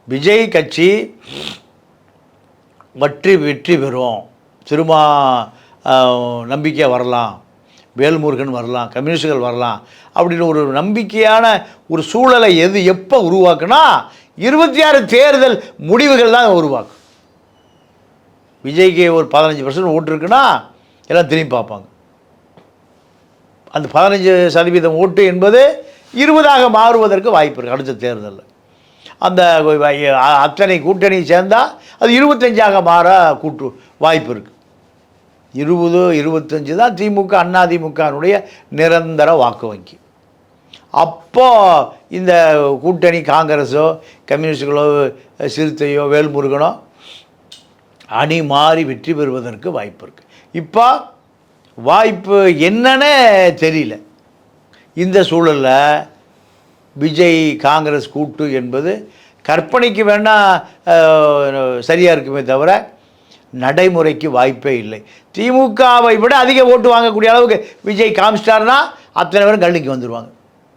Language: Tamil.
விஜய் கட்சி வெற்றி பெறும், திரும்ப நம்பிக்கையாக வரலாம், வேல்முருகன் வரலாம், கம்யூனிஸ்டுகள் வரலாம் அப்படின்னு ஒரு நம்பிக்கையான ஒரு சூழலை எப்போ உருவாக்குனா 26 தேர்தல் முடிவுகள் தான் உருவாக்கும். விஜய்க்கு ஒரு 15% ஓட்டு இருக்குன்னா எல்லாம் திரும்பி பார்ப்பாங்க. அந்த 15% ஓட்டு என்பது 20ஆக மாறுவதற்கு வாய்ப்பு இருக்குது. அடுத்த தேர்தலில் அந்த அத்தனை கூட்டணி சேர்ந்தால் அது 25ஆக மாற வாய்ப்பு இருக்குது. 20-25 தான் திமுக அதிமுகனுடைய நிரந்தர வாக்கு வங்கி. அப்போது இந்த கூட்டணி காங்கிரஸோ கம்யூனிஸ்டுகளோ சிறுத்தையோ வேல்முருகனோ அணி மாறி வெற்றி பெறுவதற்கு வாய்ப்பு இருக்குது. இப்போ வாய்ப்பு என்னன்னே தெரியல. இந்த சூழலில் விஜய் காங்கிரஸ் கூட்டு என்பது கற்பனைக்கு வேணால் சரியாக இருக்குமே தவிர நடைமுறைக்கு வாய்ப்பே இல்லை. திமுகவை விட அதிக ஓட்டு வாங்கக்கூடிய அளவுக்கு விஜய் காமிச்சிட்டார்னா அத்தனை பேரும் கல்லிக்கு வந்துடுவாங்க.